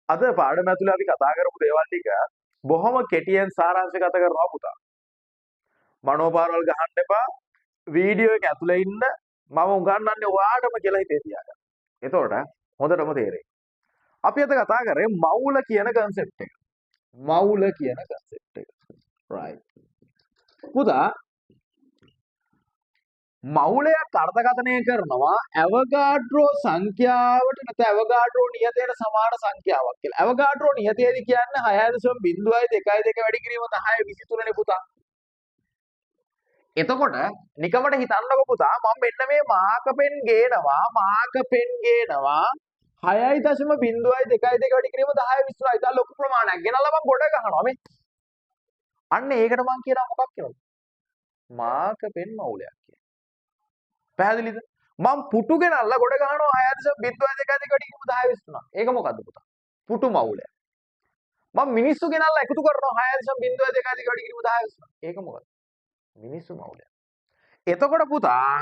අද පාඩම ඇතුලේ අපි කතා කරපු දේවල් ටික බොහොම කෙටියෙන් සාරාංශගත කරනවා පුතා. මනෝපාරවල් ගහන්න එපා. වීඩියෝ එක ඇතුලේ ඉන්න මම උගන්වන්නේ ඔයාටම කියලා හිතේ තියාගන්න. එතකොට හොඳටම තේරෙයි. අපි අද කතා කරේ මවුල කියන concept එක. මවුල කියන concept එක. right. පුතා මවුලයක් අර්ථකථනය කරනවා ඇවගාඩ්‍රෝ සංඛ්‍යාවට නැත්නම් ඇවගාඩ්‍රෝ නියතයට සමාන සංඛ්‍යාවක් කියලා. ඇවගාඩ්‍රෝ නියතයේදී කියන්නේ 6.02 වැඩි කිරීම 10 23 නේ පුතා. එතකොට නිකමට හිතන්නකො පුතා මම මෙන්න මේ මාකපෙන් ගේනවා 6.02 වැඩි කිරීම 10 23යි. ඉතින් ලොකු ප්‍රමාණයක් ගෙනල්ලා මම ගොඩ ගහනවා මේ. අන්න ඒකට මම කියනවා මොකක් කියලාද? මාකපෙන් මවුලයක් කියලා. පැහැදිලිද? මම පුටු ගෙනල්ලා ගොඩ ගහනවා 6.02 වැඩි කිරීම 10 23. ඒක මොකද්ද පුතා? පුටු මවුලයක්. මම මිනිස්සු ගෙනල්ලා එකතු කරනවා 6.02 වැඩි කිරීම 10 23. ඒක මොකද්ද? මිනිස්සු මවුලයක්. එතකොට පුතා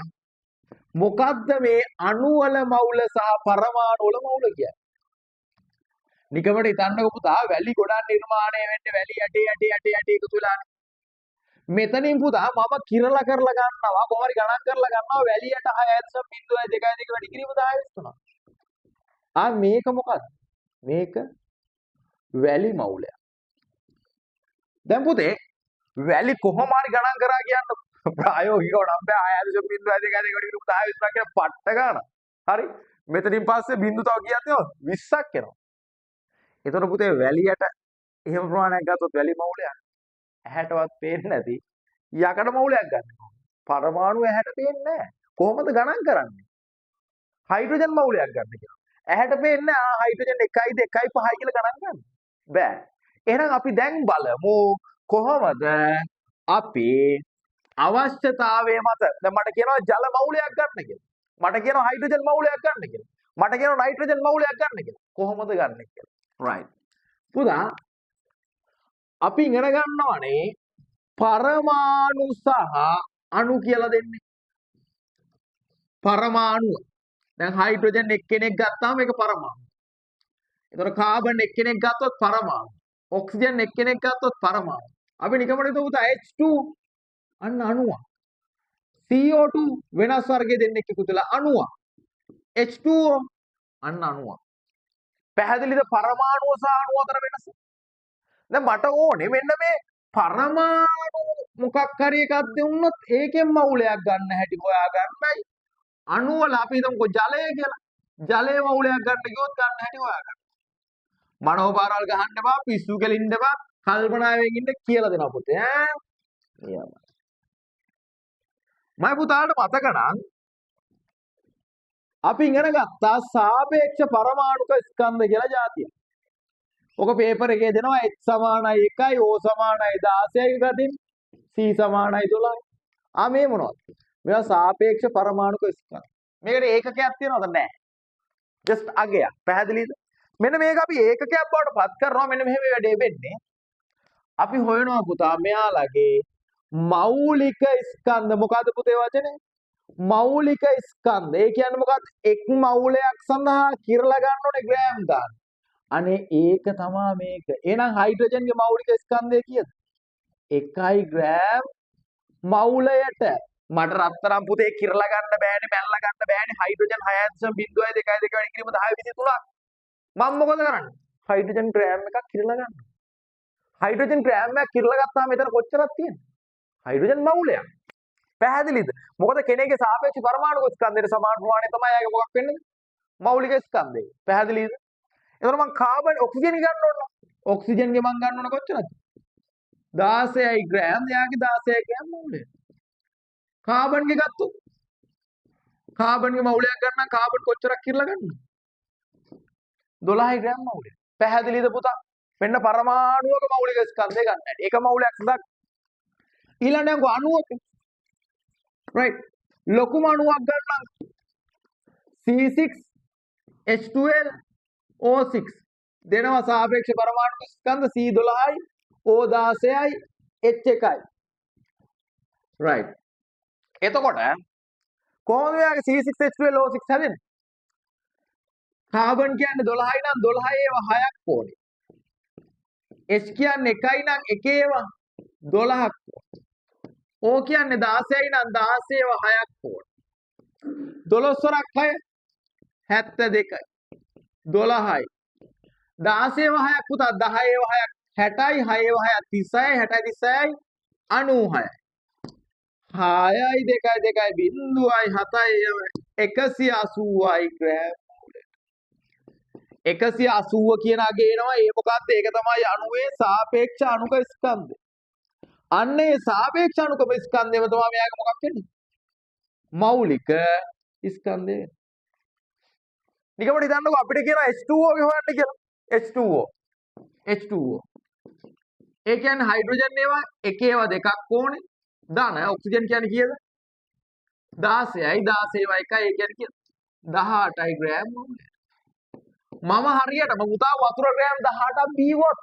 මොකද්ද මේ අණු වල මවුල සහ පරමාණු වල මවුල කියන්නේ? නිකමට හිතන්නකො පුතා වැලි ගොඩක් නිර්මාණය වෙන්නේ වැලි යටේ එකතු වෙලානේ. මෙතනින් පුතා මම කිරලා කරලා ගන්නවා කොහොමරි ගණන් කරලා ගන්නවා වැලියට 6.02 වැඩි කිරීම 10 23. මේක මොකද්ද? මේක වැලි මවුලයක්. දැන් පුතේ වැලි කොහොම හරි ගණන් කරා කියන්න ප්‍රායෝගිකව නම් බෑ 6.02 වැඩි කිරීම 10 23 කියන පට්ට ගන්න. හරි. මෙතනින් පස්සේ බිංදු තව කීයක් තියෙනවද? 20ක් එනවා. එතකොට පුතේ වැලියට එහෙම ප්‍රමාණයක් ගත්තොත් වැලි මවුලයක් ඇහැටවත් පේන්නේ නැති යකඩ මවුලයක් ගන්න. පරමාණු ඇහැට පේන්නේ නැහැ. කොහොමද ගණන් කරන්නේ? හයිඩ්‍රජන් මවුලයක් ගන්න කියලා. ඇහැට පේන්නේ හයිඩ්‍රජන් 1යි 2යි 5යි කියලා ගණන් ගන්න. බෑ. එහෙනම් අපි දැන් බලමු කොහොමද අපි අවශ්‍යතාවය මත දැන් මට කියනවා ජල මවුලයක් ගන්න කියලා. මට කියනවා හයිඩ්‍රජන් මවුලයක් ගන්න කියලා. මට කියනවා නයිට්‍රජන් මවුලයක් ගන්න කියලා. කොහොමද ගන්න කියලා. right. පුතා අපි ඉගෙන ගන්නවනේ පරමාණු සහ අණු කියලා දෙන්නේ. පරමාණු. දැන් හයිඩ්‍රජන් එක්කෙනෙක් ගත්තාම ඒක පරමාණු. ඒතර කාබන් එක්කෙනෙක් ගත්තොත් පරමාණු. ඔක්සිජන් එක්කෙනෙක් ගත්තොත් පරමාණු. අපි නිකමට හිතුව පුතා H2 අන්න අණුවක්. CO2 වෙනස් වර්ගයේ දෙන්නෙක් එකතු වෙලා අණුවක්. H2O අන්න අණුවක්. පැහැදිලිද පරමාණු සහ අණු අතර වෙනස? දැන් මට ඕනේ මෙන්න මේ පරමාණු මොකක් හරි එකක් දෙන්නොත් ඒකෙන් මවුලයක් ගන්න හැටි හොයා ගන්නයි. අණු වල අපි හිතමුකෝ ජලය කියලා. ජලයේ මවුලයක් ගන්න කිව්වොත් ගන්න හැටි හොයා ගන්න. මනෝපාරවල් ගහන්න එපා, පිස්සු කෙලින්න එපා, කල්පනාවෙන් ඉන්න කියලා දෙනවා පුතේ ඈ. නියමයි. මම පුතාට මතක නම් අපි ඉගෙන ගත්තා සාපේක්ෂ පරමාණුක ස්කන්ධ කියලා જાතිය. ඔක පේපර් එකේ දෙනවා H සමානයි 1යි O සමානයි 16යි ගතින් C සමානයි 12යි. මේ මොනවද? මේවා සාපේක්ෂ පරමාණුක ස්කන්ධ. මේකට ඒකකයක් තියනවද නැහැ? just අගයක්. පැහැදිලිද? මෙන්න මේක අපි ඒකකයක් බවට පත් කරනවා මෙන්න මෙහෙම වැඩේ වෙන්නේ. අපි හොයනවා පුතා මෙයාලගේ මෞලික ස්කන්ධ මොකද්ද පුතේ වචනේ? මෞලික ස්කන්ධ. ඒ කියන්නේ මොකක්ද? එක් මවුලයක් සඳහා කිරලා ගන්න ඕනේ ග්‍රෑම් ගන්න. අනේ ඒක තමයි මේක. එහෙනම් හයිඩ්‍රජන්ගේ මෞලික ස්කන්ධය කීයද? 1 ග්‍රෑම් මවුලයට. මට රත්තරන් පුතේ කිරලා ගන්න බෑනේ, මැල්ලා ගන්න බෑනේ. හයිඩ්‍රජන් 6.02 වැඩි කිරීම 10 23ක්. මම මොකද කරන්නේ? හයිඩ්‍රජන් ග්‍රෑම් එකක් කිරලා ගන්නවා. හයිඩ්‍රජන් ග්‍රෑම් එකක් කිරලා ගත්තාම මෙතන කොච්චරක් තියෙනවද? හයිඩ්‍රජන් මවුලයක්. පැහැදිලිද? මොකද කෙනෙක්ගේ සාපේක්ෂ පරමාණු ස්කන්ධයට සමාන ප්‍රමාණය තමයි ආයේ මොකක් වෙන්නේ? මෞලික ස්කන්ධය. පැහැදිලිද? එතකොට මම කාබන් ඔක්සිජන් ගන්න ඕන. ඔක්සිජන්ගේ මම ගන්න ඕන කොච්චරද? 16යි ග්‍රෑම්. එයාගේ 16 ග්‍රෑම් මවුලය. කාබන්ගේ ගත්තොත් කාබන්ගේ මවුලයක් ගන්න කාබන් කොච්චරක් කිරලා ගන්නද? 12යි ග්‍රෑම් මවුලය. පැහැදිලිද පුතා? මෙන්න පරමාණුවක මෞලික ස්කන්ධය ගන්න හැටි. එක මවුලයක් සඳහා ඊළඟට අණුවක right ලොකුම අණුවක් ගන්න C6H12 O6 දෙනවා සාපේක්ෂ පරමාණු ස්කන්ධ C12යි O16යි H1යි right. එතකොට කොහොමද මෙයාගේ C6H12 O6 හැදෙන්නේ? කාබන් කියන්නේ 12යි නම් 12 ඒවා 6ක් ඕනේ. H කියන්නේ 1යි නම් 1 ඒවා 12ක් ඕනේ. O කියන්නේ 16යි නම් 16 ඒවා 6ක් ඕනේ. 12 වරක් 6 72යි. 12යි. 16 ඒවා 6ක් පුතා 10 ඒවා 6ක් 60යි 6 ඒවා 6ක් 36යි 60යි 36යි 96යි 6යි 2යි 2යි 0යි 7යි 180යි ග්‍රෑම්. 180 කියනා ගේනවා ඒ මොකක්ද? ඒක තමයි අණුවේ සාපේක්ෂ අණුක ස්කන්ධය. අන්න ඒ සාපේක්ෂ අණුක ස්කන්ධයම තමයි මෙයාගේ මොකක් වෙන්නේ? මෞලික ස්කන්ධය වෙන්නේ. නිකම්ම හිතන්නකෝ අපිට කියන H2O ගේ හොයන්න කියලා. H2O. H2O. ඒ කියන්නේ හයිඩ්‍රජන් ඒවා එක ඒවා දෙකක් ඕනේ. ධන ඔක්සිජන් කියන්නේ කීයද? 16යි 16 ඒවා එකයි ඒ කියන්නේ කීයද? 18යි ග්‍රෑම් ඕනේ. මම හරියටම පුතා වතුර ග්‍රෑම් 18ක් බීවොත්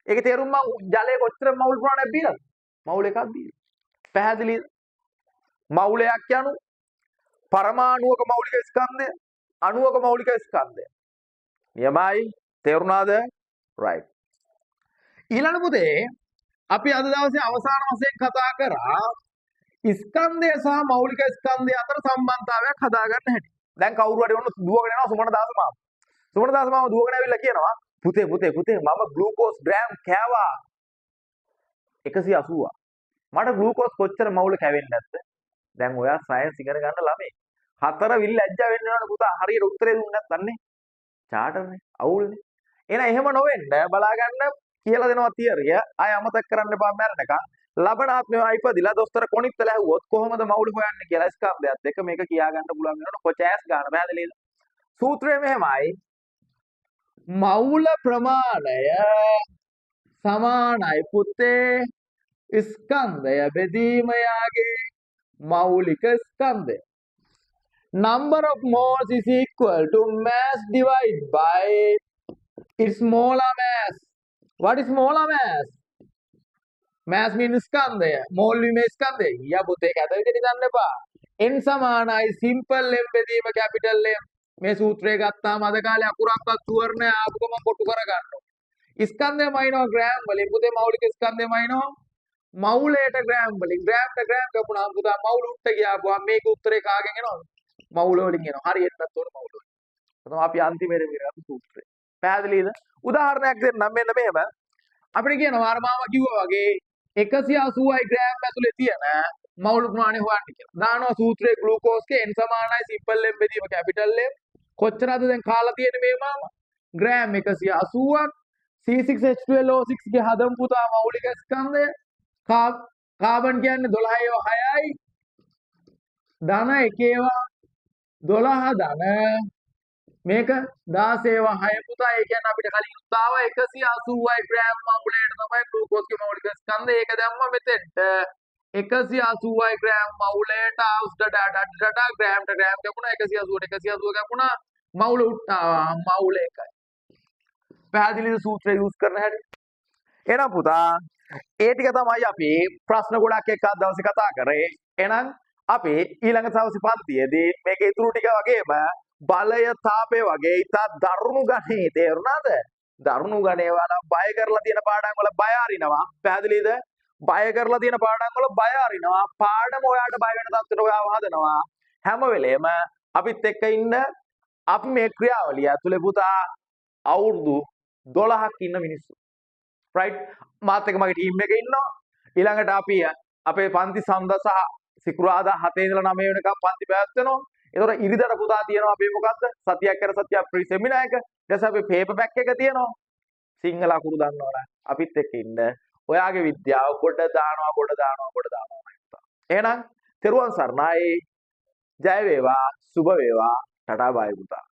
ඒකේ තේරුම මං ජලයේ කොච්චර මවුල් ප්‍රමාණයක් බීලාද? මවුල් එකක් බීලා. පැහැදිලිද? මවුලයක් යනු පරමාණුක මෞලික ස්කන්ධය, අණුවක මෞලික ස්කන්ධය. නියමයි. තේරුණාද? right. ඊළඟ පුතේ අපි අද දවසේ අවසාන වශයෙන් කතා කරා ස්කන්ධය සහ මෞලික ස්කන්ධය අතර සම්බන්ධතාවයක් හදාගන්න හැටි. දැන් කවුරු හරි ඔන්න දුවගෙන යනවා සුමන දාස මාම. සුමන දාස මාම දුවගෙන ඇවිල්ලා කියනවා පුතේ මම ග්ලූකෝස් ග්‍රෑම් කෑවා 180. මට ග්ලූකෝස් කොච්චර මවුල කැවෙන්නේ නැද්ද? දැන් ඔයා සයන්ස් ඉගෙන ගන්න ළමයි. 4 විල් ලැජ්ජා වෙන්න ඕන පුතා. හරියට උත්තරේ දුන්නේ නැත්නම් චාටර්නේ අවුල්නේ. එහෙනම් එහෙම නොවෙන්න බලා ගන්න කියලා දෙනවා තියරිය. ආය අමතක කරන්න එපා මැරෙනකන්. ලබනාත්මය ඉපදිලා දොස්තර කොණිත්තල ඇහුවොත් කොහොමද මවුල හොයන්නේ කියලා ස්කන්ධයත් එක්ක මේක කියා ගන්න පුළුවන් වෙනකොට කොචෑස් ගන්න පැහැදිලිද? සූත්‍රය මෙහෙමයි. මවුල ප්‍රමාණය සමානයි පුතේ ස්කන්ධය බෙදීම යාගේ මෞලික ස්කන්ධය. Number of moles is equal to mass divided by its molar mass. What is molar mass? Mass means ස්කන්ධය. mole means ස්කන්ධය. යා පුතේ කැත විදිහට හිතන්න එපා. n සමානයි simple m බෙදීම capital M. මේ සූත්‍රය ගත්තාම අද කාලේ අකුරක්වත් ෂුවර් නෑ ආපු ගමන් කොටු කර ගන්නවා. ස්කන්ධයම අයිනවා ග්‍රෑම් වලින් පුතේ මෞලික ස්කන්ධයම අයිනවා මවුලයට ග්‍රෑම් වලින් ග්‍රෑම්ට ග්‍රෑම් කපුණාම පුතා මවුල උට්ට ගියාපුවා මේක උත්තරේ කාගෙන් එනවද? මවුල වලින් එනවා. හරියටත් උඩ මවුල වලින්. තමයි අපි අන්තිමේට විරාපු සූත්‍රය. පැහැදිලිද? උදාහරණයක් දෙන්නම් මෙන්න මෙහෙම. අපිට කියනවා අර මාම කිව්වා වගේ 180යි ග්‍රෑම් ඇතුලේ තියෙන මවුල ප්‍රමාණය හොයන්න කියලා. දානවා සූත්‍රයේ ග්ලූකෝස්ගේ n සමානයි සිම්පල් m බෙදීම කැපිටල් M. කොච්චරද දැන් කාලා තියෙන්නේ මේ මාම? ග්‍රෑම් 180ක් C6H12O6 ගේ හදමු පුතා මෞලික ස්කන්ධය. කාබන් කියන්නේ 12 ඒවා 6යි. ධන 1 ඒවා 12 ධන මේක 16 ඒවා 6 පුතා. ඒ කියන්නේ අපිට කලින් උත්තාව 180යි ග්‍රෑම් මවුලයට තමයි ග්ලූකෝස්ගේ මෞලික ස්කන්ධය. ඒක දැම්ම මෙතෙන්ට 180යි ග්‍රෑම් මවුලයට අවුස්ඩ ග්‍රෑම්ට ග්‍රෑම් කැපුණා 180ට 180 කැපුණා මවුල උට්ටාවා මවුල එකයි. පැහැදිලිද සූත්‍රය යූස් කරන හැටි? එහෙනම් පුතා ඒ ටික තමයි අපි ප්‍රශ්න ගොඩක් එක්ක අද දවසේ කතා කරේ. එහෙනම් අපි ඊළඟ දවසේ පන්තියේදී මේක ඉතුරු ටික වගේම බලය තාපය වගේ ඉතා දරුණු ගණේ තේරුණාද? දරුණු ගණේ වල බය කරලා තියෙන පාඩම් වල බය අරිනවා. පැහැදිලිද? බය කරලා තියෙන පාඩම් වල බය අරිනවා. පාඩම ඔයාට බය වෙන තත්ත්වයට ඔයාව හදනවා. හැම වෙලේම අපිත් එක්ක ඉන්න අපි මේ ක්‍රියාවලිය ඇතුලේ පුතා අවුරුදු 12ක් ඉන්න මිනිස්සු. right? මාත් එක්ක මගේ ටීම් එකේ ඉන්නවා. ඊළඟට අපි අපේ පන්ති සඳ සහ සිකුරාදා 7 ඉඳලා 9 වෙනකම් පන්ති පැවැත්වෙනවා. ඒතකොට ඉරිදට පුතා තියෙනවා අපි මොකද්ද? සතියක් කර සතියක් ප්‍රී සෙමිනාර් එක. ඊට පස්සේ අපි පේපර් බෑක් එක තියෙනවා. සිංහල අකුරු දන්නවනේ. අපිත් එක්ක ඉන්න. ඔයාගේ විද්‍යාව කොට දානවා. එහෙනම් තෙරුවන් සරණයි. ජය වේවා, සුබ වේවා. ටටා බයි පුතා.